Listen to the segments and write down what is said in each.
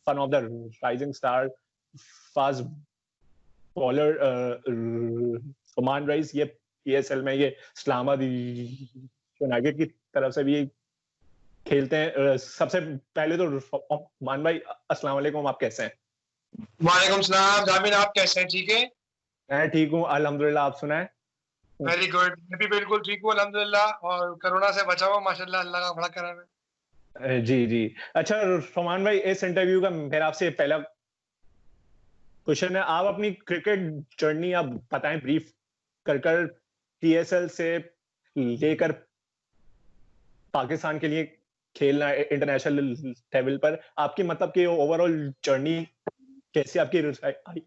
One of the rising star fast bowler Oman Raees, ये PSL में ये इस्लामाबाद यूनाइटेड की तरफ से भी खेलते हैं। सबसे पहले तो ओमान भाई अस्सलाम वालेकुम, आप कैसे हैं? वालेकुम सलाम जामिन, आप कैसे हैं? ठीक है, मैं ठीक हूँ अल्हम्दुलिल्लाह, आप सुनाएं? Very good. मैं भी बिल्कुल ठीक हूँ अल्हम्दुलिल्लाह, और कोरोना से बचा हुआ माशाल्लाह, अल्लाह का बड़ा करम है। जी जी। अच्छा रोमान भाई, इस इंटरव्यू का मेरा आपसे पहला क्वेश्चन है, आप अपनी क्रिकेट जर्नी आप बताएं ब्रीफ कर पीएसएल से लेकर पाकिस्तान के लिए खेलना इंटरनेशनल लेवल पर, आपकी मतलब कि ओवरऑल जर्नी कैसे आपकी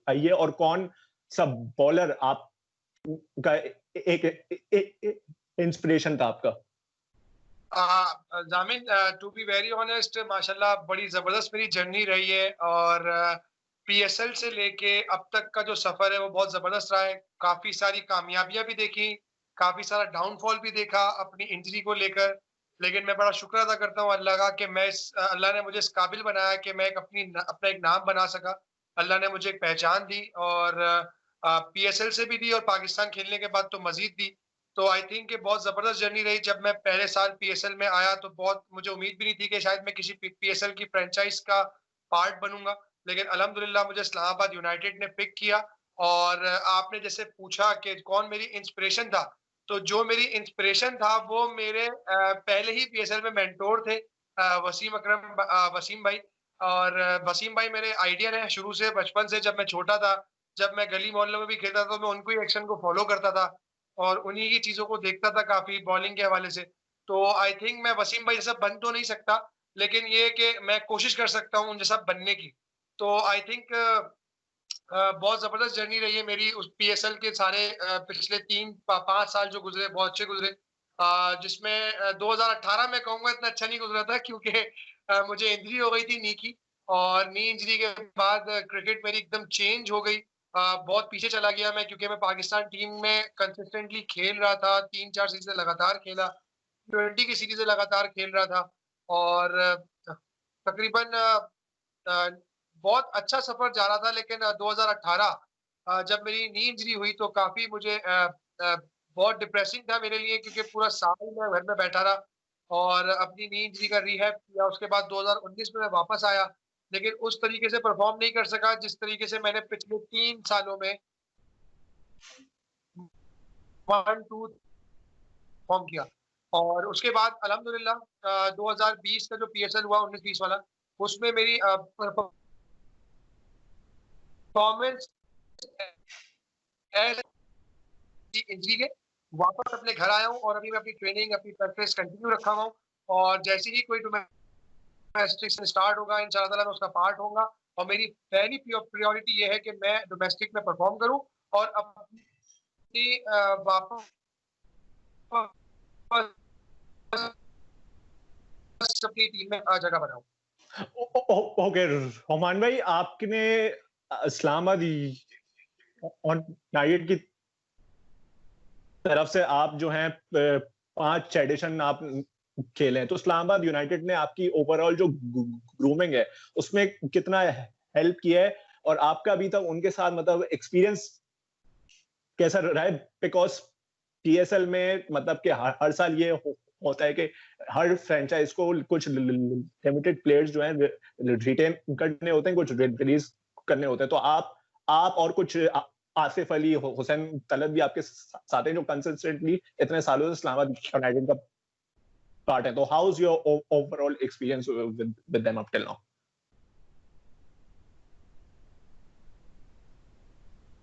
आई है, और कौन सा बॉलर आप का एक इंस्पिरेशन था आपका? जामिन, टू बी वेरी ऑनेस्ट, माशाल्लाह बड़ी जबरदस्त मेरी जर्नी रही है, और पीएसएल से लेके अब तक का जो सफर है वो बहुत जबरदस्त रहा है। काफी सारी कामयाबियां भी देखी, काफी सारा डाउनफॉल भी देखा अपनी इंजरी को लेकर, लेकिन मैं बड़ा शुक्र अदा करता हूँ अल्लाह का कि अल्लाह ने मुझे इस काबिल बनाया कि मैं अपना एक नाम बना सका। अल्लाह ने मुझे एक पहचान दी, और पीएसएल से भी दी और पाकिस्तान खेलने के बाद तो मजीद दी। तो आई थिंक कि बहुत जबरदस्त जर्नी रही। जब मैं पहले साल पीएसएल में आया तो बहुत मुझे उम्मीद भी नहीं थी कि शायद मैं किसी पीएसएल की फ्रेंचाइज का पार्ट बनूंगा, लेकिन अल्हम्दुलिल्लाह मुझे इस्लामाबाद यूनाइटेड ने पिक किया। और आपने जैसे पूछा कि कौन मेरी इंस्पिरेशन था, तो जो मेरी इंस्पिरेशन था वो मेरे पहले ही पीएसएल में मेंटोर थे, वसीम भाई। और वसीम भाई मेरे आइडियल हैं शुरू से, बचपन से। जब मैं छोटा था, जब मैं गली मोहल्लों में भी खेलता था, तो मैं उनको ही एक्शन को फॉलो करता था और उन्हीं की चीजों को देखता था काफी बॉलिंग के हवाले से। तो आई थिंक मैं वसीम भाई जैसा बन तो नहीं सकता, लेकिन ये कि मैं कोशिश कर सकता हूँ उन जैसा बनने की। तो आई थिंक बहुत जबरदस्त जर्नी रही है मेरी उस पीएसएल के सारे पिछले 3-5 साल जो गुजरे, बहुत अच्छे गुजरे। जिसमें 2018 में कहूंगा इतना अच्छा नहीं गुजरा था, क्योंकि मुझे इंजरी हो गई थी नी की, और नी इंजरी के बाद क्रिकेट मेरी एकदम चेंज हो गई। बहुत पीछे चला गया मैं, क्योंकि मैं पाकिस्तान टीम में कंसिस्टेंटली खेल रहा था, 3-4 सीरीजें लगातार खेला, T20 की सीरीजें लगातार खेल रहा था, और तकरीबन बहुत अच्छा सफर जा रहा था। लेकिन 2018 जब मेरी नी इंजरी हुई तो काफी मुझे बहुत डिप्रेसिंग था मेरे लिए, क्योंकि पूरा साल मैं घर में बैठा रहा और अपनी नी इंजरी का रिहैब किया। उसके बाद 2019 में मैं वापस आया, लेकिन उस तरीके से परफॉर्म नहीं कर सका जिस तरीके से मैंने पिछले 3 सालों में 1-2 परफॉर्म किया। और उसके बाद अल्हम्दुलिल्लाह 2020 का जो पीएसएल हुआ 19-20 वाला, उसमें मेरी परफॉर्मेंस इंजरी के वापस अपने घर आया हूँ, और अभी मैं अपनी ट्रेनिंग, अपनी प्रैक्टिस कंटिन्यू रखा हुआ हूँ। और जैसे ही कोई डोमेस्टिक स्टार्ट होगा, इंशाअल्लाह मैं उसका पार्ट होगा। और मेरी पहली प्रायोरिटी ये है कि मैं डोमेस्टिक में परफॉर्म करूँ और अपनी वापस अपनी टीम में जगह बनाऊं। ओके रोमान भाई, आपने इस्लामाबाद यूनाइटेड की तरफ से आप जो हैं 5 एडिशन आप खेले हैं, तो इस्लामाबाद यूनाइटेड ने आपकी ओवरऑल जो ग्रूमिंग है उसमें कितना हेल्प किया है, और आपका अभी तक उनके साथ मतलब एक्सपीरियंस कैसा रहा है? बिकॉज पीएसएल में मतलब कि हर साल ये होता है कि हर फ्रेंचाइज को कुछ लिमिटेड प्लेयर्स जो हैं रिटेन करने होते हैं, कुछ रिलीज करने होते हैं। तो आप और कुछ आसिफ अली, हुसैन तलत भी आपके साथ हैं, जो कंसिस्टेंटली इतने सालों से इस्लामाबाद यूनाइटेड का पार्ट है। तो how is your overall experience with them up till now?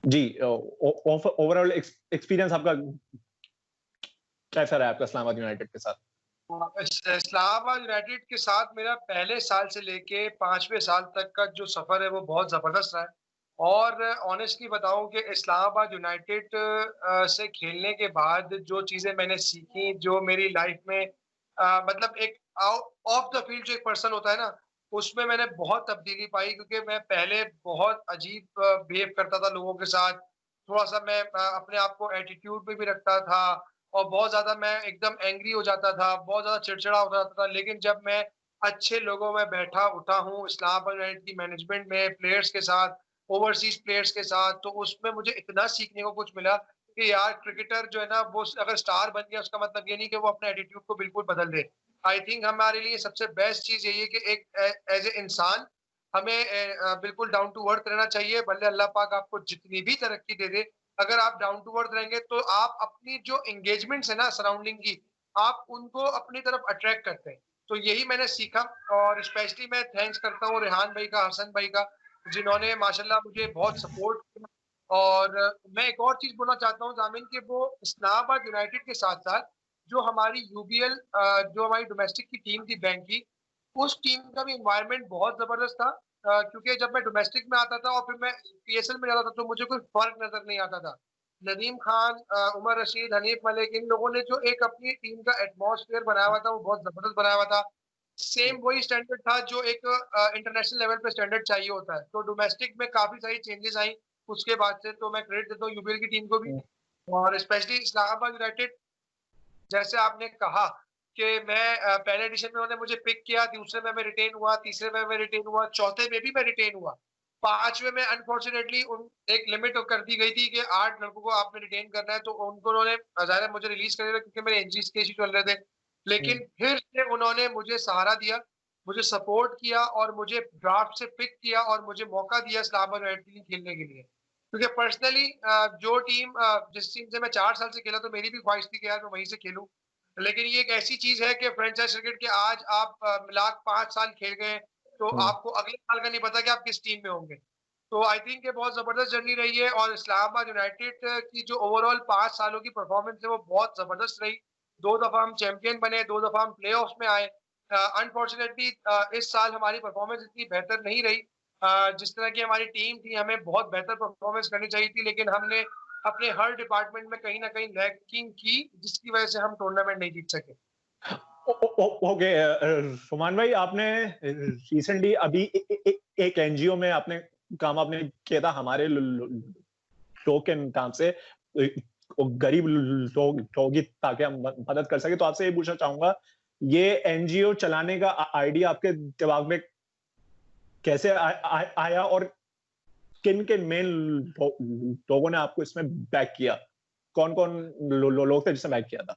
जी, ओवरऑल एक्सपीरियंस आपका कैसा रहा आपका इस्लामाबाद यूनाइटेड के साथ? इस्लामाबाद यूनाइटेड के साथ मेरा पहले साल से लेके 5वें साल तक का जो सफर है वो बहुत जबरदस्त रहा है। और ऑनेस्टली बताऊं कि इस्लामाबाद यूनाइटेड से खेलने के बाद जो चीजें मैंने सीखी, जो मेरी लाइफ में मतलब एक ऑफ द फील्ड जो एक पर्सन होता है ना, उसमें मैंने बहुत तब्दीली पाई। क्योंकि मैं पहले बहुत अजीब बिहेव करता था लोगों के साथ, थोड़ा सा मैं अपने आप को एटीट्यूड पे भी रखता था, और बहुत ज्यादा मैं एकदम एंग्री हो जाता था, बहुत ज्यादा चिड़चिड़ा हो जाता था। लेकिन जब मैं अच्छे लोगों में बैठा उठा हूँ इस्लामाबाद यूनाइटेड की मैनेजमेंट में, प्लेयर्स के साथ, ओवरसीज़ प्लेयर्स के साथ, तो उसमें मुझे इतना सीखने को कुछ मिला कि यार क्रिकेटर जो है ना वो अगर स्टार बन गया उसका मतलब ये नहीं कि वो अपने एटीट्यूड को बिल्कुल बदल दे। आई थिंक हमारे लिए सबसे बेस्ट चीज़ यही है कि एक एज़ ए इंसान हमें बिल्कुल डाउन टू अर्थ रहना चाहिए, भले अल्लाह पाक आपको जितनी भी तरक्की दे दे, अगर आप डाउन टू अर्थ रहेंगे तो आप अपनी जो एंगेजमेंट्स है ना सराउंडिंग की, आप उनको अपनी तरफ अट्रैक्ट करते हैं। तो यही मैंने सीखा और स्पेशली मैं थैंक्स करता हूँ रेहान भाई का, हसन भाई का, जिन्होंने माशाल्लाह मुझे बहुत सपोर्ट किया। और मैं एक और चीज़ बोलना चाहता हूँ ज़ामिन कि वो इस्लामाबाद यूनाइटेड के साथ-साथ जो हमारी यूबीएल जो हमारी डोमेस्टिक की टीम थी बैंक की, उस टीम का भी एनवायरनमेंट बहुत ज़बरदस्त था। क्योंकि जब मैं डोमेस्टिक में आता था और फिर मैं पीएसएल में जाता था तो मुझे कोई फ़र्क नज़र नहीं आता था। नदीम खान, उमर रशीद, हनीफ मलिक इन लोगों ने जो एक अपनी टीम का एटमॉस्फेयर बनाया हुआ था वो बहुत ज़बरदस्त बनाया हुआ था। सेम वही स्टैंडर्ड था जो एक इंटरनेशनल लेवल पे स्टैंडर्ड चाहिए होता है। तो डोमेस्टिक में काफ़ी सारी चेंजेज़ आई उसके बाद से, तो मैं क्रेडिट देता हूँ यूबीएल की टीम को भी और स्पेशली इस्लामाबाद यूनाइटेड। जैसे आपने कहा कि मैं पहले एडिशन में उन्होंने मुझे पिक किया, दूसरे में मैं रिटेन हुआ, तीसरे में मैं रिटेन हुआ, चौथे में भी मैं रिटेन हुआ। 5वें में अनफॉर्चुनेटली उन एक लिमिट कर दी गई थी कि 8 लड़कों को आपने रिटेन करना है, तो उनको उन्होंने ज़ाहिर है मुझे रिलीज़ कर दिया था क्योंकि मेरे इंजरीज़ के इश्यू चल रहे थे। लेकिन फिर से उन्होंने मुझे सहारा दिया, मुझे सपोर्ट किया और मुझे ड्राफ्ट से पिक किया और मुझे मौका दिया इस्लामाबाद यूनाइटेड के लिए खेलने के लिए। क्योंकि पर्सनली जो टीम जिस टीम से मैं 4 साल से खेला तो मेरी भी ख्वाहिश थी कि यार मैं वहीं से खेलूँ। लेकिन ये एक ऐसी चीज़ है कि फ्रेंचाइज़ क्रिकेट के आज आप मिला के 5 साल खेल गए, तो आपको अगले साल का नहीं पता कि आप किस टीम में होंगे। तो आई थिंक ये बहुत ज़बरदस्त जर्नी रही है और इस्लामाबाद यूनाइटेड की जो ओवरऑल 5 सालों की परफ़ॉर्मेंस है वो बहुत ज़बरदस्त रही। 2 दफ़ा हम चैंपियन बने, 2 दफ़ा हम प्लेऑफ्स में आए। अनफॉर्चुनेटली इस साल हमारी परफ़ॉर्मेंस इतनी बेहतर नहीं रही। जिस तरह की हमारी टीम थी, हमें बहुत बेहतर परफ़ॉर्मेंस करनी चाहिए थी, लेकिन हमने अपने हर डिपार्टमेंट में कहीं न कहीं लैकिंग की, जिसकी वजह से हम टूर्नामेंट नहीं जीत सके। ओके, सुमान भाई, आपने रिसेंटली अभी एक एनजीओ में आपने काम आपने किया था हमारे लोग के नाम से, गरीब लोग की ताकि हम मदद कर सके। तो आपसे ये पूछना चाहूंगा, ये एनजीओ चलाने का आइडिया आपके दिमाग में कैसे आया और किन किन मेन लोगों ने आपको इसमें बैक किया? कौन कौन लोग थे जिसने बैक किया था?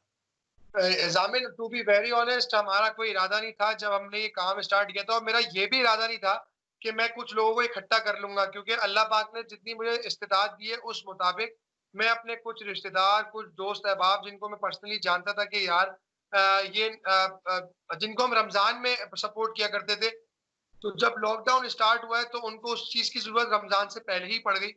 ज़ामिन, टू बी वेरी ऑनेस्ट हमारा कोई इरादा नहीं था जब हमने ये काम स्टार्ट किया था और मेरा ये भी इरादा नहीं था कि मैं कुछ लोगों को इकट्ठा कर लूँगा, क्योंकि अल्लाह पाक ने जितनी मुझे इस्तिताअत दी है उस मुताबिक मैं अपने कुछ रिश्तेदार, कुछ दोस्त अहबाब जिनको मैं पर्सनली जानता था कि यार जिनको हम रमज़ान में सपोर्ट किया करते थे, तो जब लॉकडाउन स्टार्ट हुआ है तो उनको उस चीज़ की ज़रूरत रमज़ान से पहले ही पड़ गई।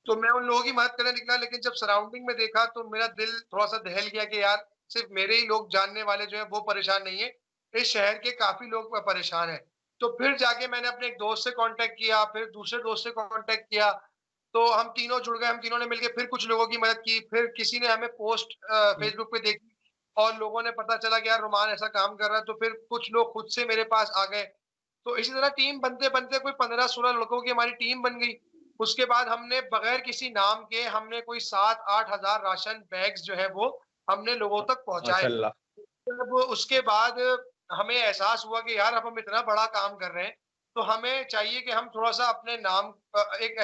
तो मैं उन लोगों की मदद करने निकला, लेकिन जब सराउंडिंग में देखा तो मेरा दिल थोड़ा-सा दहल गया कि यार सिर्फ मेरे ही लोग जानने वाले जो हैं वो परेशान नहीं है, इस शहर के काफ़ी लोग परेशान हैं। तो फिर जाके मैंने अपने एक दोस्त से कॉन्टैक्ट किया, फिर दूसरे दोस्त से कॉन्टैक्ट किया, तो हम तीनों जुड़ गए, हम तीनों ने मिलके फिर कुछ लोगों की मदद की, फिर किसी ने हमें पोस्ट फेसबुक पे देखी और लोगों ने पता चला कि यार रुमान ऐसा काम कर रहा है, तो फिर कुछ लोग खुद से मेरे पास आ गए। तो इसी तरह टीम बनते-बनते कोई 15-16 लड़कों की हमारी टीम बन गई। उसके बाद हमने बगैर किसी नाम के हमने कोई 7-8 हज़ार राशन बैग्स जो है वो हमने लोगों तक पहुँचाए। माशाल्लाह। जब उसके बाद हमें एहसास हुआ कि यार अब हम इतना बड़ा काम कर रहे हैं, तो हमें चाहिए कि हम थोड़ा-सा अपने नाम एक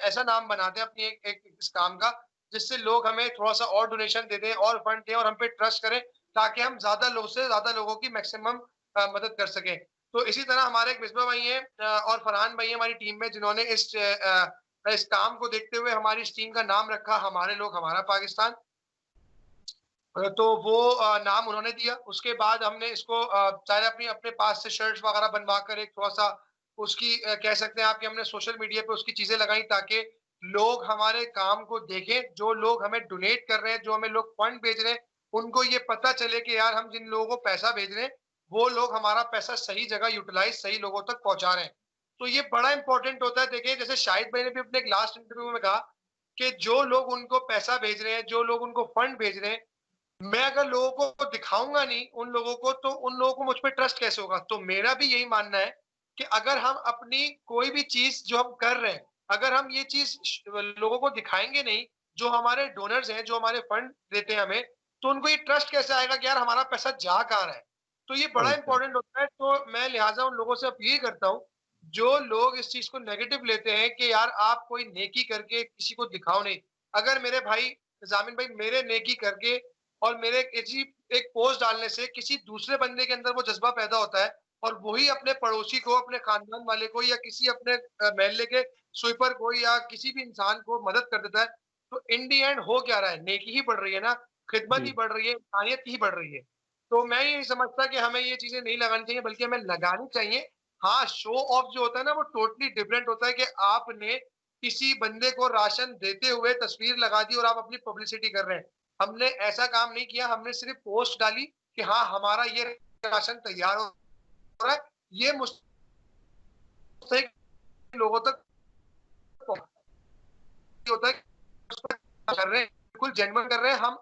ऐसा नाम बनाते हैं अपनी एक एक इस काम का, जिससे लोग हमें थोड़ा-सा और डोनेशन दे दें और फंड दें और हम पे ट्रस्ट करें, ताकि हम ज़्यादा लोग से ज़्यादा लोगों की मैक्सिमम मदद कर सकें। तो इसी तरह हमारे एक मिसबा भाई हैं और फरहान भाई हैं हमारी टीम में, जिन्होंने इस काम को देखते हुए हमारी इस टीम का नाम रखा हमारे लोग हमारा पाकिस्तान। तो वो नाम उन्होंने दिया। उसके बाद हमने इसको सारे अपनी अपने पास से शर्ट्स वगैरह बनवा कर एक थोड़ा-सा उसकी कह सकते हैं आप कि हमने सोशल मीडिया पे उसकी चीज़ें लगाई, ताकि लोग हमारे काम को देखें। जो लोग हमें डोनेट कर रहे हैं, जो हमें लोग फंड भेज रहे हैं, उनको ये पता चले कि यार हम जिन लोगों को पैसा भेज रहे हैं, वो लोग हमारा पैसा सही जगह यूटिलाइज़ सही लोगों तक पहुँचा रहे हैं। तो ये बड़ा इम्पोर्टेंट होता है। देखिए, जैसे शाहिद भाई ने भी अपने एक लास्ट इंटरव्यू में कहा कि जो लोग उनको पैसा भेज रहे हैं, जो लोग उनको फंड भेज रहे हैं, मैं अगर लोगों को दिखाऊँगा नहीं उन लोगों को, तो उन लोगों को मुझ पे ट्रस्ट कैसे होगा? तो मेरा भी यही मानना है कि अगर हम अपनी कोई भी चीज़ जो हम कर रहे हैं, अगर हम ये चीज़ लोगों को दिखाएँगे नहीं, जो हमारे डोनर्स हैं, जो हमारे फंड देते हैं हमें, तो उनको ये ट्रस्ट कैसे आएगा कि यार हमारा पैसा जा कहाँ रहा है? तो ये बड़ा इंपॉर्टेंट होता है। तो मैं लिहाजा उन लोगों से अपील करता हूँ, जो लोग इस चीज़ को नेगेटिव लेते हैं कि यार आप कोई नेकी करके किसी को दिखाओ नहीं। अगर मेरे भाई ज़ामिन भाई मेरे नेकी करके और मेरे किसी एक पोस्ट डालने से किसी दूसरे बंदे के अंदर वो जज़्बा पैदा होता है और वही अपने पड़ोसी को, अपने खानदान वाले को या किसी अपने मोहल्ले के स्वीपर को या किसी भी इंसान को मदद कर देता है, तो इन द एंड हो क्या रहा है? नेकी ही बढ़ रही है ना, खिदमत ही जी बढ़ रही है, इंसानियत ही बढ़ रही है। तो मैं ये समझता कि हमें ये चीज़ें नहीं लगानी चाहिए बल्कि हमें लगानी चाहिए। हाँ, शो ऑफ जो होता है ना वो टोटली डिफरेंट होता है कि आपने किसी बंदे को राशन देते हुए तस्वीर लगा दी और आप अपनी पब्लिसिटी कर रहे हैं। हमने ऐसा काम नहीं किया, हमने सिर्फ़ पोस्ट डाली कि हाँ, हमारा ये राशन तैयार हो रहा है, ये मुस्तहिक लोगों तक होता है कि उसको कर रहे हैं, बिल्कुल जेन्युइन कर रहे हैं, हम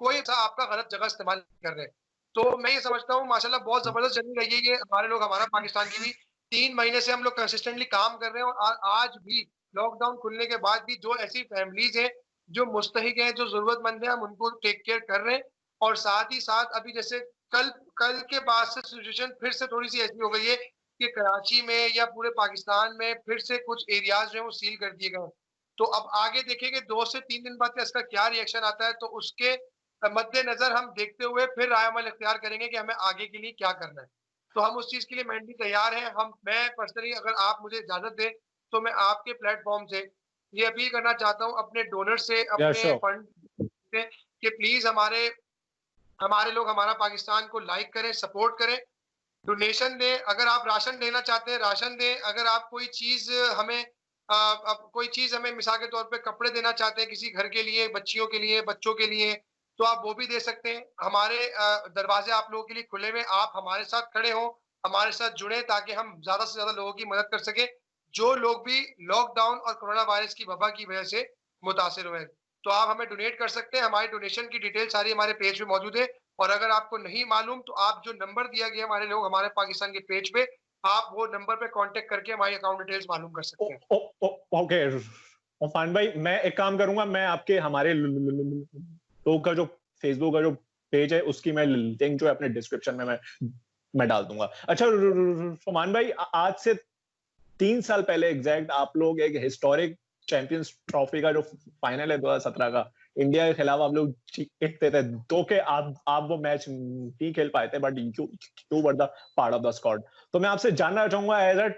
कोई सा आपका गलत जगह इस्तेमाल नहीं कर रहे। तो मैं ये समझता हूँ माशाल्लाह बहुत ज़बरदस्त जर्नी रही है ये हमारे लोग हमारा पाकिस्तान की भी 3 महीने से हम लोग कंसिस्टेंटली काम कर रहे हैं और आज भी लॉकडाउन खुलने के बाद भी जो ऐसी फैमिलीज़ हैं, जो मुस्तहिक हैं, जो ज़रूरतमंद हैं, हम उनको टेक केयर कर रहे हैं और साथ ही साथ अभी जैसे कल कल के बाद से सिचुएशन फिर से थोड़ी-सी ऐसी हो गई है कि कराची में या पूरे पाकिस्तान में फिर से कुछ एरियाज़ जो हैं वो सील कर दिए गए हैं। तो अब आगे देखेंगे 2 से 3 दिन बाद इसका क्या रिएक्शन आता है तो उसके मद्देनज़र हम देखते हुए फिर राय-अमल इख्तियार करेंगे कि हमें आगे के लिए क्या करना है। तो हम उस चीज़ के लिए मेंटली तैयार हैं। मैं पर्सनली अगर आप मुझे इजाज़त दें, तो मैं आपके प्लेटफ़ॉर्म से ये अपील करना चाहता हूँ अपने डोनर से, या अपने श्योर फंड से कि प्लीज़ हमारे हमारे लोग हमारा पाकिस्तान को लाइक करें, सपोर्ट करें, डोनेशन दें। अगर आप राशन देना चाहते हैं, राशन दें। अगर आप कोई चीज़ हमें अब कोई चीज़ हमें मिसाल के तौर पे कपड़े देना चाहते हैं किसी घर के लिए, बच्चियों के लिए, बच्चों के लिए, तो आप वो भी दे सकते हैं। हमारे दरवाज़े आप लोगों के लिए खुले हुए हैं। आप हमारे साथ खड़े हों, हमारे साथ जुड़ें ताकि हम ज़्यादा से ज़्यादा लोगों की मदद कर सकें, जो लोग भी लॉकडाउन और कोरोना वायरस की वबा की वजह से मुतासिर हुए हैं। तो आप हमें डोनेट कर सकते हैं। हमारी डोनेशन की डिटेल सारी हमारे पेज पे मौजूद है और अगर आपको नहीं मालूम तो आप जो नंबर दिया गया हमारे लोग हमारे पाकिस्तान के पेज पे, आप वो नंबर पे कॉन्टैक्ट करके हमारी अकाउंट डिटेल्स मालूम कर ओ, सकते हैं। ओ, ओ, ओके ओफान भाई, मैं एक काम करूंगा, मैं आपके हमारे लोग का जो फेसबुक का जो पेज है उसकी मैं लिंक जो है अपने डिस्क्रिप्शन में मैं डाल दूंगा। अच्छा फमान भाई, आज से 3 साल पहले एग्जैक्ट आप लोग एक हिस्टोरिक चैंपियंस ट्रॉफी का जो फाइनल है 2017 का, इंडिया के खिलाफ आप लोग जीतते थे, तो के आप वो मैच नहीं खेल पाए थे, but you were the part of the squad. तो मैं आपसे जानना चाहूंगा as a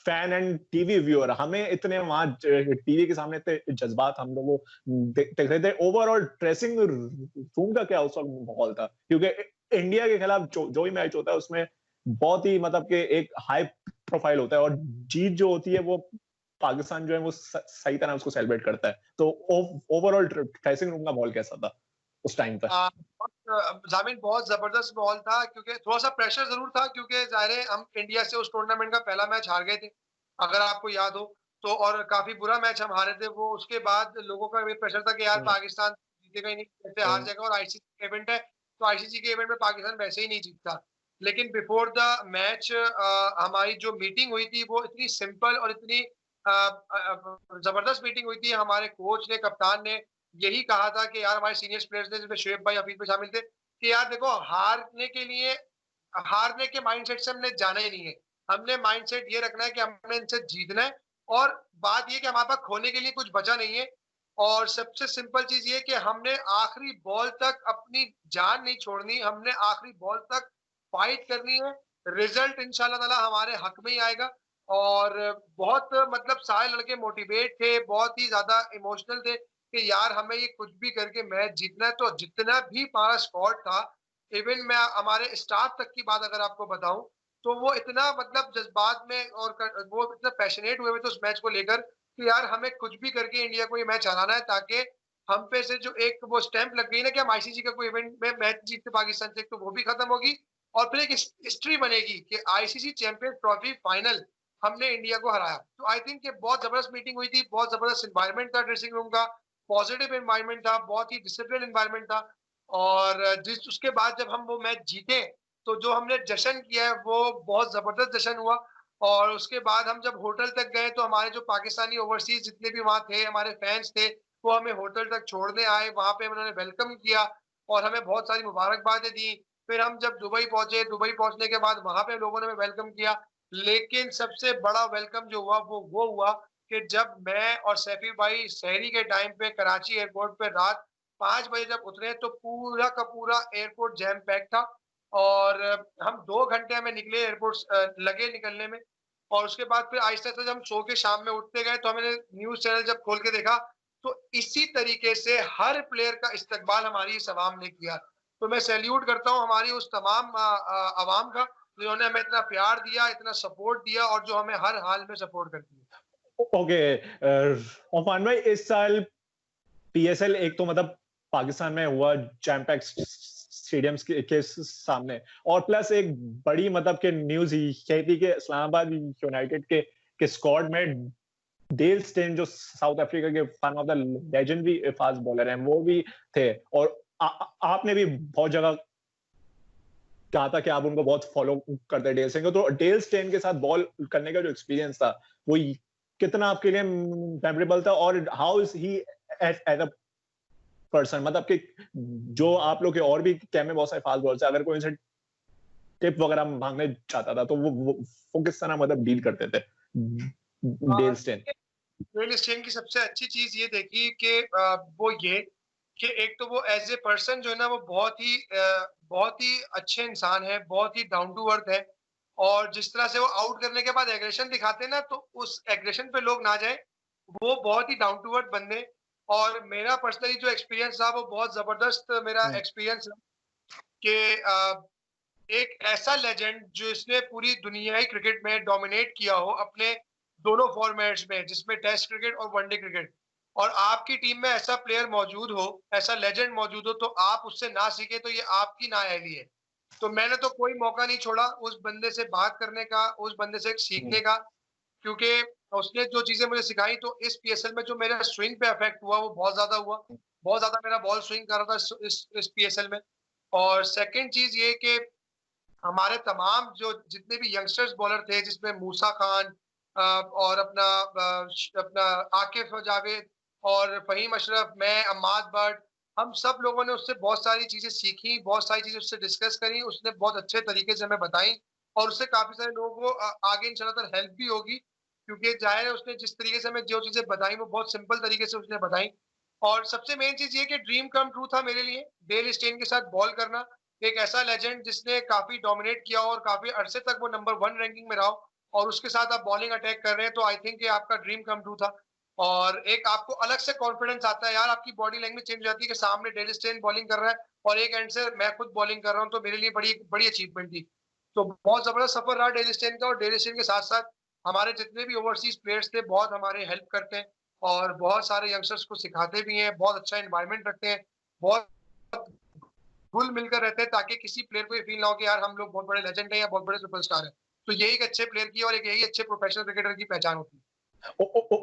fan and TV viewer, हमें इतने वहां टीवी के सामने इतने जज्बात हम लोग देख रहे थे, ओवरऑल ड्रेसिंग रूम का क्या उस वक्त माहौल था? क्योंकि इंडिया के खिलाफ जो ही मैच होता है उसमें बहुत ही मतलब कि एक हाई प्रोफाइल होता है और जीत जो होती है वो पाकिस्तान जो है वो सही तरह उसको सेलिब्रेट करता है। तो ओवरऑल ड्रेसिंग रूम का माहौल कैसा था उस टाइम पर? जामिन बहुत जबरदस्त माहौल था क्योंकि थोड़ा सा प्रेशर जरूर था क्योंकि जाहिर है हम इंडिया से उस टूर्नामेंट का पहला मैच हार गए थे, अगर आपको याद हो तो, और काफी बुरा मैच हम हारे थे वो। उसके बाद लोगों का ये प्रेशर था कि यार पाकिस्तान जीतेगा ही नहीं, कैसे हार जाएगा, और आईसीसी का इवेंट है तो आईसीसी के इवेंट में पाकिस्तान वैसे ही नहीं जीतता। लेकिन बिफोर द मैच हमारी जो मीटिंग हुई थी वो इतनी सिंपल और इतनी जबरदस्त मीटिंग हुई थी। हमारे कोच ने, कप्तान ने यही कहा था कि यार हमारे सीनियर प्लेयर्स ने जिसमें शुएब भाई, हफीज भाई शामिल थे कि यार देखो हारने के लिए, हारने के माइंडसेट से हमने जाना ही नहीं है। हमने माइंडसेट ये रखना है कि हमने इनसे जीतना है और बात ये कि हमारे पास खोने के लिए कुछ बचा नहीं है। और सबसे सिंपल चीज ये कि हमने आखिरी बॉल तक अपनी जान नहीं छोड़नी, हमने आखिरी बॉल तक फाइट करनी है। रिजल्ट इंशाल्लाह ताला हमारे हक में ही आएगा। और बहुत मतलब सारे लड़के मोटिवेट थे, बहुत ही ज्यादा इमोशनल थे कि यार हमें ये कुछ भी करके मैच जीतना है। तो जितना भी हमारा स्क्वाड था, इवन मैं हमारे स्टाफ तक की बात अगर आपको बताऊं, तो वो इतना मतलब जज्बात में और वो इतना पैशनेट हुए थे उस मैच को लेकर कि यार हमें कुछ भी करके इंडिया को ये मैच हराना है, ताकि हम पे से जो एक वो स्टैंप लग गई ना कि हम आईसीसी का कोई इवेंट में मैच जीतते पाकिस्तान से, तो वो भी खत्म होगी। और फिर एक हिस्ट्री बनेगी कि आईसीसी चैंपियंस ट्रॉफी फाइनल हमने इंडिया को हराया। तो आई थिंक ये बहुत जबरदस्त मीटिंग हुई थी, बहुत जबरदस्त एनवायरनमेंट था ड्रेसिंग रूम का, पॉजिटिव एनवायरनमेंट था, बहुत ही डिसिप्लिन एनवायरनमेंट था। और जिस उसके बाद जब हम वो मैच जीते तो जो हमने जश्न किया है वो बहुत जबरदस्त जश्न हुआ। और उसके बाद हम जब होटल तक गए तो हमारे जो पाकिस्तानी ओवरसीज जितने भी वहाँ थे, हमारे फैंस थे, वो हमें होटल तक छोड़ने आए, वहाँ पे उन्होंने वेलकम किया और हमें बहुत सारी मुबारकबादें दी। फिर हम जब दुबई पहुंचे, दुबई पहुंचने के बाद वहां पे लोगों ने हमें वेलकम किया। लेकिन सबसे बड़ा वेलकम जो हुआ वो हुआ कि जब मैं और सैफी भाई शहरी के टाइम पे कराची एयरपोर्ट पे रात 5 बजे जब उतरे तो पूरा का पूरा एयरपोर्ट जैम पैक था। और हम 2 घंटे हमें निकले एयरपोर्ट लगे निकलने में। और उसके बाद फिर आहिस्ता आहिस्ता जब हम सो के शाम में उठते गए तो हमने न्यूज चैनल जब खोल के देखा तो इसी तरीके से हर प्लेयर का इस्तकबाल हमारी इस अवाम ने किया। तो मैं सैल्यूट करता हूँ हमारी उस तमाम अवाम का, जिन्होंने हमें इतना प्यार दिया, इतना सपोर्ट दिया और जो हमें हर हाल में सपोर्ट करती है। ओके, ओफान भाई, इस साल पीएसएल एक तो मतलब पाकिस्तान में हुआ जैम पैक स्टेडियम्स के सामने, और प्लस एक बड़ी मतलब के न्यूज ये थी कि इस्लामाबाद यूनाइटेड के स्क्वाड में डेल स्टेन जो साउथ अफ्रीका के one of the legendary fast bowler हैं वो भी थे। और आपने भी बहुत जगह कहा था कि आप उनको बहुत फॉलो करते हैं, डेल स्टेन को। तो डेल स्टेन के साथ बॉल करने का जो एक्सपीरियंस था वो कितना आपके लिए मेमोरेबल था, और how is he as a person, मतलब कि जो आप लोग के और भी कैम में बहुत सारे फास्ट बॉलर्स हैं, अगर कोई इनसे टिप वगैरह मांगने चाहता था तो वो किस तरह मतलब डील करते थे डेल स्टेन? डेल स्टेन की सबसे अच्छी चीज ये देखी कि वो ये कि एक तो वो एज ए पर्सन जो है ना वो बहुत ही अच्छे इंसान है, बहुत ही डाउन टू अर्थ है। और जिस तरह से वो आउट करने के बाद एग्रेशन दिखाते हैं ना, तो उस एग्रेशन पे लोग ना जाए, वो बहुत ही डाउन टू अर्थ बंदे। और मेरा पर्सनली जो एक्सपीरियंस था वो बहुत जबरदस्त मेरा एक्सपीरियंस कि एक ऐसा लेजेंड जो इसने पूरी दुनियाई क्रिकेट में डोमिनेट किया हो अपने दोनों फॉर्मेट्स में, जिसमें टेस्ट क्रिकेट और वनडे क्रिकेट, और आपकी टीम में ऐसा प्लेयर मौजूद हो, ऐसा लेजेंड मौजूद हो, तो आप उससे ना सीखे तो ये आपकी नाअहली है। तो मैंने तो कोई मौका नहीं छोड़ा उस बंदे से बात करने का, उस बंदे से सीखने का, क्योंकि उसने जो चीजें मुझे सिखाई। तो इस पीएसएल में जो मेरा स्विंग पे इफेक्ट हुआ वो बहुत ज्यादा हुआ, बहुत ज्यादा मेरा बॉल स्विंग कर रहा था इस पीएसएल में। और सेकंड चीज ये कि हमारे तमाम जो जितने भी यंगस्टर्स बॉलर थे, जिसमें मूसा खान और अपना आकिफ जावेद और फहीम अशरफ, मैं, अम्माद बट, हम सब लोगों ने उससे बहुत सारी चीजें सीखी, बहुत सारी चीजें उससे डिस्कस करी, उसने बहुत अच्छे तरीके से हमें बताई। और उससे काफी सारे लोगों को आगे इंशाल्लाह हेल्प भी होगी, क्योंकि जाहिर है उसने जिस तरीके से हमें जो चीजें बताई वो बहुत सिंपल तरीके से उसने बताई। और सबसे मेन चीज ये कि ड्रीम कम ट्रू था मेरे लिए डेल स्टेन के साथ बॉल करना। एक ऐसा लेजेंड जिसने काफी डोमिनेट किया और काफी अरसे तक वो नंबर 1 रैंकिंग में रहा हो, और उसके साथ आप बॉलिंग अटैक कर रहे हैं, तो आई थिंक ये आपका ड्रीम कम ट्रू था। और एक आपको अलग से कॉन्फिडेंस आता है यार, आपकी बॉडी लैंग्वेज चेंज हो जाती है कि सामने डेल स्टेन बॉलिंग कर रहा है और एक एंड से मैं खुद बॉलिंग कर रहा हूँ, तो मेरे लिए बड़ी बड़ी अचीवमेंट थी। तो बहुत जबरदस्त सफर रहा डेल स्टेन का। और डेल स्टेन के साथ साथ हमारे जितने भी ओवरसीज प्लेयर्स थे बहुत हमारे हेल्प करते हैं, और बहुत सारे यंगस्टर्स को सिखाते भी हैं, बहुत अच्छा एनवायरनमेंट रखते हैं, बहुत घुल मिलकर रहते हैं, ताकि किसी प्लेयर को ये फील ना हो कि यार हम लोग बहुत बड़े लेजेंड हैं या बहुत बड़े सुपरस्टार हैं। तो यही एक अच्छे प्लेयर की और एक यही अच्छे प्रोफेशनल क्रिकेटर की पहचान होती है।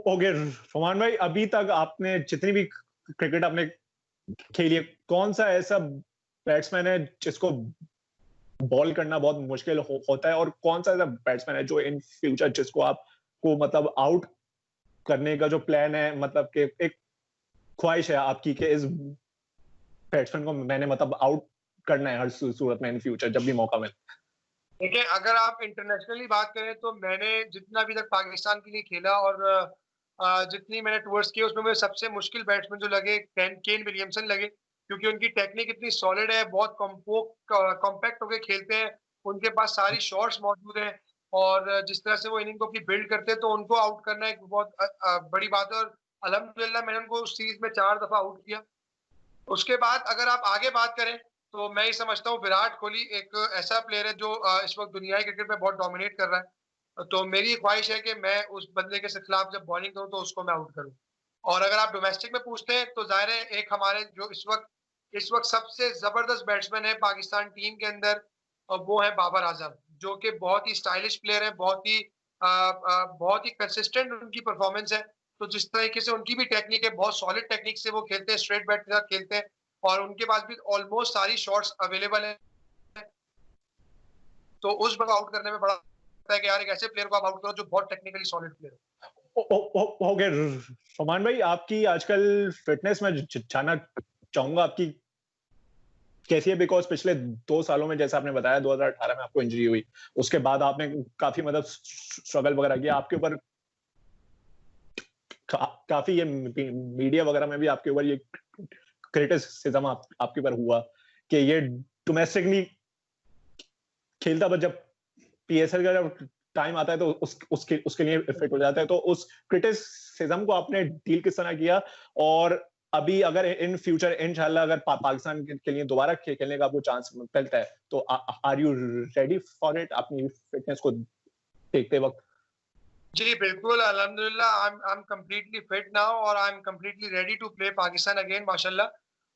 ओके फमान भाई, अभी तक आपने जितनी भी क्रिकेट आपने खेली है, कौन सा ऐसा बैट्समैन है जिसको बॉल करना बहुत मुश्किल होता है, और कौन सा ऐसा बैट्समैन है जो इन फ्यूचर जिसको आपको मतलब आउट करने का जो प्लान है, मतलब कि एक ख्वाहिश है आपकी कि इस बैट्समैन को मैंने मतलब आउट करना है हर सूरत में इन फ्यूचर जब भी मौका मिले? देखिए, अगर आप इंटरनेशनली बात करें तो मैंने जितना अभी तक पाकिस्तान के लिए खेला और जितनी मैंने टूर्स किए उसमें मुझे सबसे मुश्किल बैट्समैन जो लगे केन विलियमसन लगे, क्योंकि उनकी टेक्निक इतनी सॉलिड है, बहुत कॉम्पैक्ट होकर खेलते हैं, उनके पास सारी शॉट्स मौजूद हैं। और जिस तरह से वो इनिंग को अपनी बिल्ड करते हैं, तो उनको आउट करना एक बहुत बड़ी बात है। और अल्हम्दुलिल्लाह मैंने उनको उस सीरीज में 4 दफा आउट किया। उसके बाद अगर आप आगे बात करें तो मैं ये समझता हूँ विराट कोहली एक ऐसा प्लेयर है जो इस वक्त दुनिया क्रिकेट में बहुत डोमिनेट कर रहा है। तो मेरी ख्वाहिश है कि मैं उस बंदे के खिलाफ जब बॉलिंग करूँ तो उसको मैं आउट करूँ। और अगर आप डोमेस्टिक में पूछते हैं तो जाहिर है एक हमारे जो इस वक्त सबसे जबरदस्त बैट्समैन है पाकिस्तान टीम के अंदर, और वो है बाबर आजम, जो कि बहुत ही स्टाइलिश प्लेयर है, बहुत ही कंसिस्टेंट उनकी परफॉर्मेंस है। तो जिस तरीके से उनकी भी टेक्निक है, बहुत सॉलिड टेक्निक से वो खेलते हैं, स्ट्रेट बैट के साथ खेलते हैं, और उनके पास भी ऑलमोस्ट सारी शॉट्स अवेलेबल है। तो उस पर आउट करने में बड़ा लगता है कि यार एक ऐसे प्लेयर को आप आउट करो जो बहुत टेक्निकली सॉलिड प्लेयर है। ओके फमान भाई, आपकी आजकल फिटनेस में जानना चाहूंगा, आपकी कैसी है? बिकॉज पिछले 2 सालों में जैसा आपने बताया 2018 में आपको इंजरी हुई, उसके बाद आपने काफी मतलब स्ट्रगल वगैरह किया, आपके ऊपर काफी ये मीडिया वगैरह में भी आपके ऊपर ये क्रिटिसिज्म आपके ऊपर हुआ कि ये डोमेस्टिक नहीं खेलता, बट जब पीएसएल का जब टाइम आता है तो उसके लिए इफेक्ट हो जाता है। तो उस क्रिटिसिज्म को आपने डील किस तरह किया? और अभी अगर इन फ्यूचर इंशाल्लाह अगर पाकिस्तान के लिए दोबारा खेलने का आपको चांस मिलता है तो are you ready for it अपनी फिटनेस को देखते वक्त? जी बिल्कुल, अल्हम्दुलिल्लाह I am completely fit now और I am completely ready to play Pakistan again माशाल्लाह।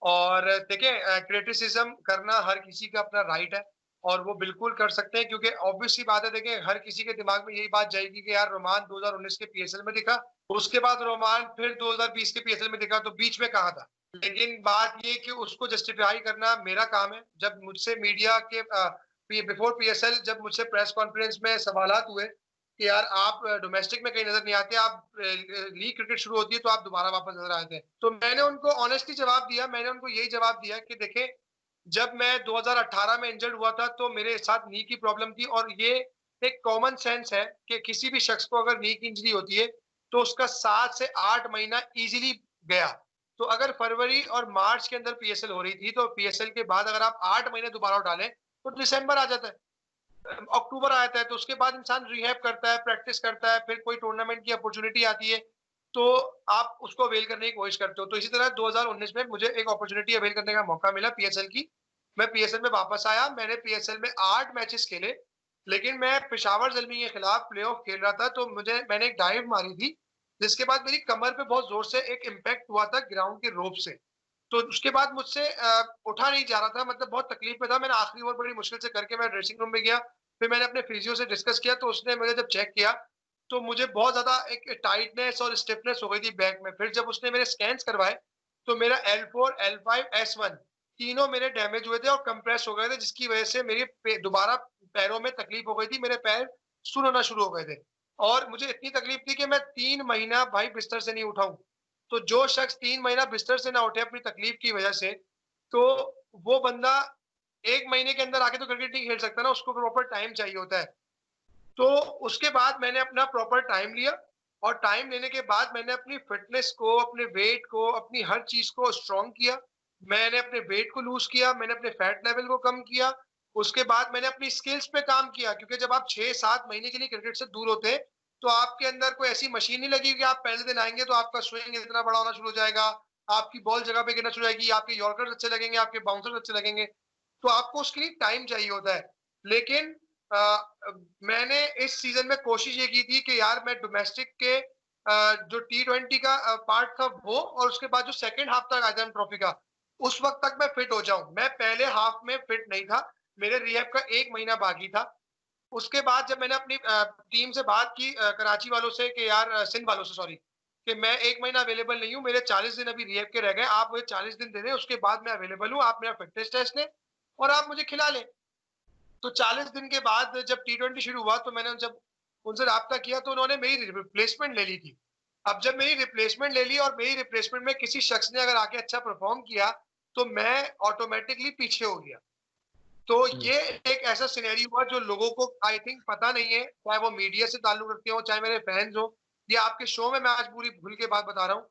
और देखिए क्रिटिसिज्म करना हर किसी का अपना राइट है और वो बिल्कुल कर सकते हैं, क्योंकि ऑब्वियस सी बात है, देखिए हर किसी के दिमाग में यही बात जाएगी कि यार रोमान 2019 के पीएसएल में दिखा, उसके बाद रोमान फिर 2020 के पीएसएल में दिखा, तो बीच में कहाँ था? लेकिन बात ये कि उसको जस्टिफाई करना मेरा काम है। जब मुझसे मीडिया के बिफोर पीएसएल जब मुझसे प्रेस कॉन्फ्रेंस में सवालात हुए कि यार आप डोमेस्टिक में कहीं नजर नहीं आते, आप लीग क्रिकेट शुरू होती है तो आप दोबारा वापस नजर आते हैं, तो मैंने उनको ऑनेस्टली जवाब दिया। मैंने उनको यही जवाब दिया कि देखें, जब मैं 2018 में इंजर्ड हुआ था तो मेरे साथ नी की प्रॉब्लम थी, और ये एक कॉमन सेंस है कि किसी भी शख्स को अगर नी की इंजरी होती है तो उसका 7 से 8 महीना इजीली गया। तो अगर फरवरी और मार्च के अंदर पीएसएल हो रही थी, तो पीएसएल के बाद अगर आप 8 महीने दोबारा डालें तो दिसंबर आ जाता है, अक्टूबर आता है, तो उसके बाद इंसान रिहैब करता है, प्रैक्टिस करता है, फिर कोई टूर्नामेंट की अपॉर्चुनिटी आती है तो आप उसको अवेल करने की कोशिश करते हो। तो इसी तरह 2019 में मुझे एक अपॉर्चुनिटी अवेल करने का मौका मिला पीएसएल की। मैं पीएसएल में वापस आया, मैंने पीएसएल में 8 मैचेस खेले, लेकिन मैं पेशावर ज़ल्मी के खिलाफ प्लेऑफ खेल रहा था, तो मैंने एक डाइव मारी थी, जिसके बाद मेरी कमर पे बहुत जोर से एक इम्पैक्ट हुआ था ग्राउंड के रोप से। तो उसके बाद मुझसे उठा नहीं जा रहा था, मतलब बहुत तकलीफ में था। मैंने आखिरी ओवर बड़ी मुश्किल से करके मैं ड्रेसिंग रूम में गया, फिर मैंने अपने फिजियो से डिस्कस किया, तो उसने मुझे जब चेक किया तो मुझे बहुत ज्यादा एक टाइटनेस और स्टिफनेस हो गई थी बैक में। फिर जब उसने मेरे स्कैन्स करवाए तो मेरा L4, L5, S1 तीनों मेरे डैमेज हुए थे और कंप्रेस हो गए थे, जिसकी वजह से मेरी दोबारा पैरों में तकलीफ हो गई थी, मेरे पैर सुन होना शुरू हो गए थे और मुझे इतनी तकलीफ थी कि मैं 3 महीना भाई बिस्तर से नहीं उठाऊं। तो जो शख्स 3 महीना बिस्तर से ना उठे अपनी तकलीफ की वजह से, तो वो बंदा 1 महीने के अंदर आके तो क्रिकेट नहीं खेल सकता ना, उसको प्रॉपर टाइम चाहिए होता है। तो उसके बाद मैंने अपना प्रॉपर टाइम लिया और टाइम लेने के बाद मैंने अपनी फिटनेस को, अपने वेट को, अपनी हर चीज को स्ट्रॉन्ग किया। मैंने अपने वेट को लूज किया, मैंने अपने फैट लेवल को कम किया। उसके बाद मैंने अपनी स्किल्स पे काम किया, क्योंकि जब आप 6-7 महीने के लिए क्रिकेट से दूर होते हैं तो आपके अंदर कोई ऐसी मशीन नहीं लगी कि आप पहले दिन आएंगे तो आपका स्विंग इतना बड़ा होना शुरू हो जाएगा, आपकी बॉल जगह पे गिरना शुरू हो जाएगी, आपके यॉर्कर्स अच्छे लगेंगे, आपके बाउंसर्स अच्छे लगेंगे। तो आपको उसके लिए टाइम चाहिए होता है। लेकिन मैंने इस सीजन में कोशिश ये की थी कि यार मैं डोमेस्टिक के जो T20 का पार्ट था वो, और उसके बाद जो सेकंड हाफ था आईएम ट्रॉफी का, उस वक्त तक मैं फिट हो जाऊं। मैं पहले हाफ में फिट नहीं था, मेरे रिहैब का 1 महीना बाकी था। उसके बाद जब मैंने अपनी टीम से बात की, कराची वालों से कि यार सिंध वालों से सॉरी, कि मैं 1 महीना अवेलेबल नहीं हूँ, मेरे 40 दिन अभी रिहैब के रह गए, आप मुझे 40 दिन दे दें, उसके बाद मैं अवेलेबल हूँ, आप मेरा फिटनेस टेस्ट लें और आप मुझे खिला लें। तो 40 दिन के बाद जब T20 शुरू हुआ तो मैंने जब उनसे राब्ता किया तो उन्होंने मेरी रिप्लेसमेंट ले ली थी। अब जब मेरी रिप्लेसमेंट ले ली और मेरी रिप्लेसमेंट में किसी शख्स ने अगर आके अच्छा परफॉर्म किया तो मैं ऑटोमेटिकली पीछे हो गया। तो ये एक ऐसा सिनेरियो हुआ जो लोगों को आई थिंक पता नहीं है, चाहे वो मीडिया से ताल्लुक रखते हो, चाहे मेरे फैंस हो, या आपके शो में मैं आज पूरी भूल के बात बता रहा हूँ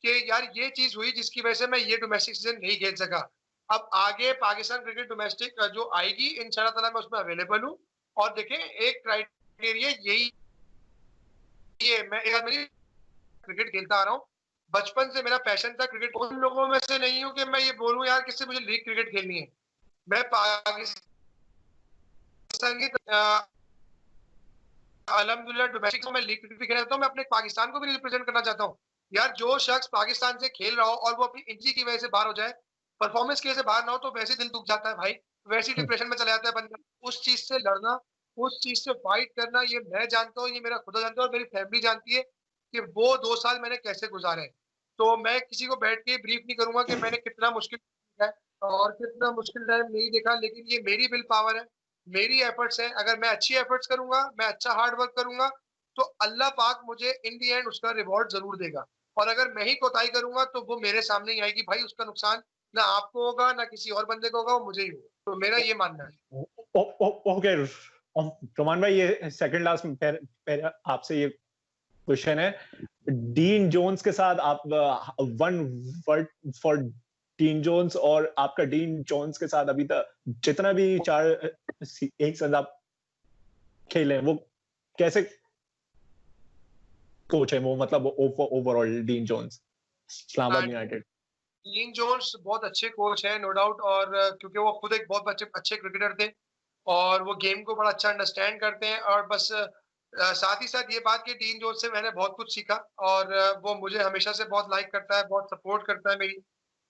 कि यार ये चीज हुई जिसकी वजह से मैं ये डोमेस्टिक सीजन नहीं खेल सका। अब आगे पाकिस्तान क्रिकेट डोमेस्टिक जो आएगी इंशाल्लाह ताला मैं उसमें अवेलेबल हूँ। और देखें एक क्राइटेरिया यही है, मैं एक आदमी क्रिकेट खेलता आ रहा हूँ, बचपन से मेरा पैशन था क्रिकेट। उन लोगों में से नहीं हूँ कि मैं ये बोलूँ यार किससे मुझे लीग क्रिकेट खेलनी है। मैं पाकिस्तान की अल्हम्दुलिल्लाह डोमेस्टिक में लीग क्रिकेट खेलता हूँ, मैं अपने पाकिस्तान को भी रिप्रेजेंट करना चाहता हूँ। यार जो शख्स पाकिस्तान से खेल रहा हो और वो अपनी इंजरी की वजह से बाहर हो जाए, परफॉर्मेंस की वजह से बाहर ना हो, तो वैसे दिल दुख जाता है भाई, वैसे डिप्रेशन में चला जाता है बंदा। उस चीज से लड़ना, उस चीज से फाइट करना, ये मैं जानता हूँ, ये मेरा खुदा जानता है और मेरी फैमिली जानती है कि वो 2 साल मैंने कैसे गुजारे। तो मैं किसी को बैठ के ब्रीफ नहीं करूंगा कि मैंने कितना मुश्किल है और कितना मुश्किल टाइम नहीं देखा, लेकिन ये मेरी विल पावर है, मेरी एफर्ट्स है। अगर मैं अच्छी एफर्ट्स करूंगा, मैं अच्छा हार्ड वर्क करूंगा, तो अल्लाह पाक मुझे इन दी एंड उसका रिवॉर्ड जरूर देगा। और अगर मैं ही कोताही करूंगा तो वो मेरे सामने ही आएगी भाई, उसका नुकसान ना आपको होगा, ना किसी और बंदे को होगा, वो मुझे ही होगा। तो मेरा ये मानना है। ओके रोमान भाई, ये सेकंड लास्ट आपसे ये क्वेश्चन है, डीन जोन्स के साथ आप one word for Dean Jones, और आपका डीन जोन्स के साथ अभी तक जितना भी चार एक साथ आप खेले वो कैसे कोच है वो, मतलब overall Dean Jones Islamabad United? Dean Jones बहुत अच्छे कोच हैं, नो डाउट, और क्योंकि वो खुद एक बहुत अच्छे क्रिकेटर थे और वो गेम को बड़ा अच्छा अंडरस्टैंड करते हैं। और बस साथ ही साथ ये बात कि डीन जोन्स से मैंने बहुत कुछ सीखा, और वो मुझे हमेशा से बहुत लाइक करता है, बहुत सपोर्ट करता है मेरी।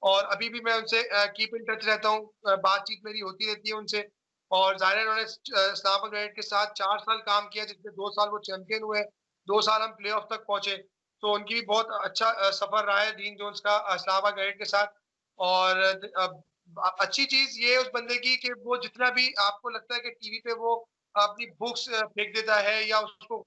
और अभी भी मैं उनसे कीप इन टच रहता हूँ, बातचीत मेरी होती रहती है उनसे। और ज़ाहिर है उन्होंने इस्लामाबाद यूनाइटेड के साथ 4 साल काम किया, जिसमें 2 साल वो चैंपियन हुए, 2 साल हम प्लेऑफ तक पहुँचे। तो उनकी भी बहुत अच्छा सफ़र रहा है डीन जोन्स का इस्लामाबाद यूनाइटेड के साथ। और अच्छी चीज़ ये है उस बंदे की कि वो जितना भी आपको लगता है कि टीवी पे वो अपनी बुक्स फेंक देता है या उसको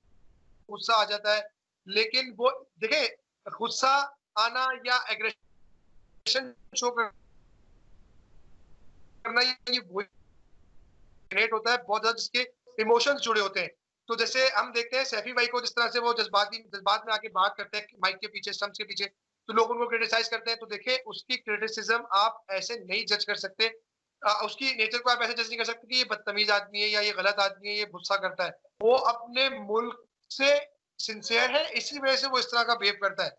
गुस्सा आ जाता है, लेकिन वो देखिए, गुस्सा आना या एग्रेशन शो करना, ये वही क्रिएट होता है बहुत ज़्यादा जिसके इमोशंस जुड़े होते हैं। तो जैसे हम देखते हैं सैफी भाई को, जिस तरह से वो जज्बात में आके बात करते हैं माइक के पीछे, स्टंप्स के पीछे, तो लोग उनको क्रिटिसाइज करते हैं। तो देखिए, उसकी क्रिटिसिज्म आप ऐसे नहीं जज कर सकते। उसकी नेचर को आप ऐसे जज नहीं कर सकते कि ये बदतमीज आदमी है या ये गलत आदमी है, ये गुस्सा करता है। वो अपने मुल्क से सिंसियर है, इसी वजह से वो इस तरह का बिहेव करता है।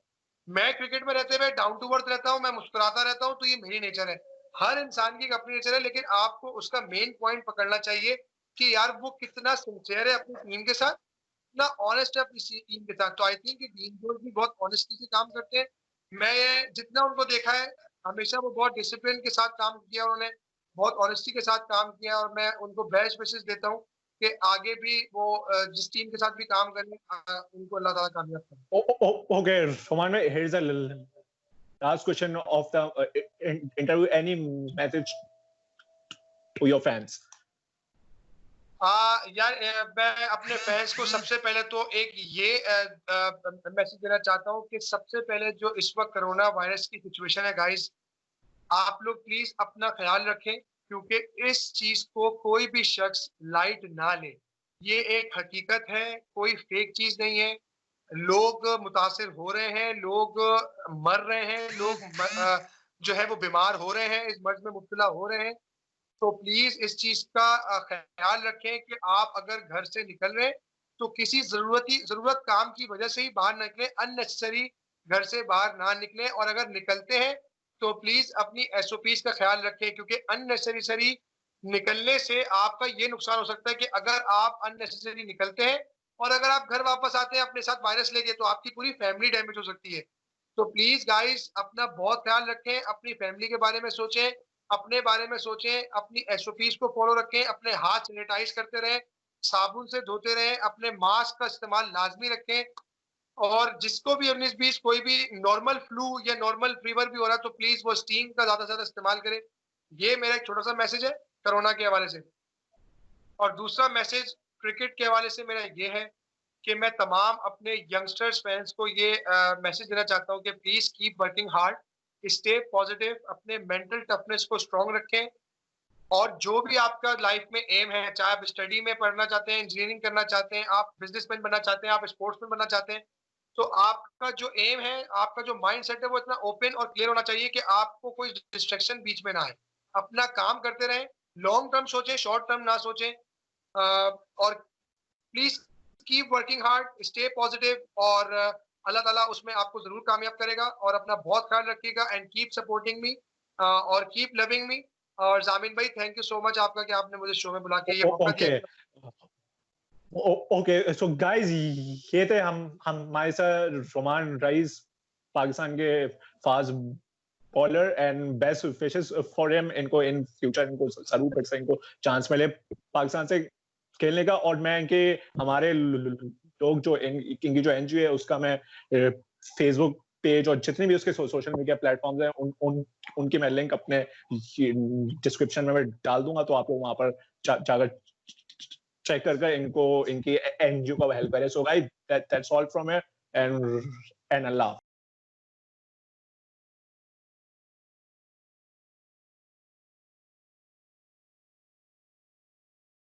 मैं क्रिकेट में रहते हुए डाउन टू अर्थ रहता हूँ, मैं मुस्कुराता रहता हूँ, तो ये मेरी नेचर है। हर इंसान की एक अपनी नेचर है, लेकिन आपको उसका मेन पॉइंट पकड़ना चाहिए कि यार वो कितना सिंसियर है अपनी टीम के साथ, कितना ऑनेस्ट है अपनी टीम के साथ। तो आई थिंक डीन जोन्स भी बहुत ऑनेस्टी से काम करते हैं। मैं जितना उनको देखा है, हमेशा वो बहुत डिसिप्लिन के साथ काम किया, उन्होंने बहुत ऑनेस्टी के साथ काम किया, और मैं उनको बेस्ट विशेस देता हूँ कि आगे भी वो जिस टीम के साथ भी काम करें, उनको अल्लाह ताला कामयाब करे। Okay, Roman, here's a last question of the interview. Any message to your fans? यार, मैं अपने फैंस को सबसे पहले तो एक ये मैसेज देना चाहता हूँ कि सबसे पहले जो इस वक्त कोरोना वायरस की सिचुएशन है गाइस, आप लोग प्लीज अपना ख्याल रखें, क्योंकि इस चीज को कोई भी शख्स लाइट ना ले। ये एक हकीकत है, कोई फेक चीज नहीं है। लोग मुतासिर हो रहे हैं, लोग मर रहे हैं, लोग जो है वो बीमार हो रहे हैं, इस मर्ज में मुब्तला हो रहे हैं। तो प्लीज इस चीज का ख्याल रखें कि आप अगर घर से निकल रहे हैं तो किसी जरूरत काम की वजह से ही बाहर निकले, अननेसेसरी घर से बाहर ना निकले। और अगर निकलते हैं तो प्लीज अपनी एसओपीज का ख्याल रखें, क्योंकि अननेसेसरी निकलने से आपका ये नुकसान हो सकता है कि अगर आप अननेसेसरी निकलते हैं और अगर आप घर वापस आते हैं अपने साथ वायरस लेके, तो आपकी पूरी फैमिली डैमेज हो सकती है। तो प्लीज गाइस अपना बहुत ख्याल रखें, अपनी फैमिली के बारे में सोचें, अपने बारे में सोचें, अपनी एसओपीज को फॉलो रखें, अपने हाथ सैनिटाइज करते रहें, साबुन से धोते रहें, अपने मास्क का इस्तेमाल लाजमी रखें। और जिसको भी 19-20 कोई भी नॉर्मल फ्लू या नॉर्मल फीवर भी हो रहा है, तो प्लीज वो स्टीम का ज्यादा से ज्यादा इस्तेमाल करें। ये मेरा एक छोटा सा मैसेज है कोरोना के हवाले से। और दूसरा मैसेज क्रिकेट के हवाले से मेरा ये है कि मैं तमाम अपने यंगस्टर्स फैंस को ये मैसेज देना चाहता हूँ कि please keep working hard, stay positive, अपने मेंटल टफनेस को स्ट्रॉन्ग रखें। और जो भी आपका लाइफ में एम है, चाहे आप स्टडी में पढ़ना चाहते हैं, इंजीनियरिंग करना चाहते हैं, आप बिजनेसमैन बनना चाहते हैं, आप स्पोर्ट्समैन बनना चाहते हैं, तो आपका जो एम है, आपका जो माइंड सेट है, वो इतना ओपन और क्लियर होना चाहिए कि आपको कोई डिस्ट्रैक्शन बीच में ना आए। अपना काम करते रहें, लॉन्ग टर्म सोचें, शॉर्ट टर्म ना सोचें। और please keep working hard, stay positive, और अल्लाह ताला उसमें आपको जरूर कामयाब करेगा। और अपना बहुत ख्याल रखिएगा, एंड कीप सपोर्टिंग मी और कीप लविंग मी। और जामिन भाई, थैंक यू सो मच आपका कि आपने मुझे शो में बुला के ये मौका Okay. दिया। Okay, so guys, ये थे हम हमारे साथ रोमान राइस, पाकिस्तान के fast bowler, and best wishes for him. इनको इन फ्यूचर इनको जरूर फिर से इनको चांस मिले पाकिस्तान से खेलने का। और मैं इनके हमारे लोग जो इनकी जो एनजीओ है उसका मैं फेसबुक पेज और जितने भी उसके सोशल मीडिया प्लेटफॉर्म्स हैं उनकी मैं लिंक अपने डिस्क्रिप्शन में मैं डाल दूंगा, तो आप लोग वहां पर जाकर चेक करके इनको इनकी एनजीओ का हेल्प करें। So guys, that's all from here, and Allah.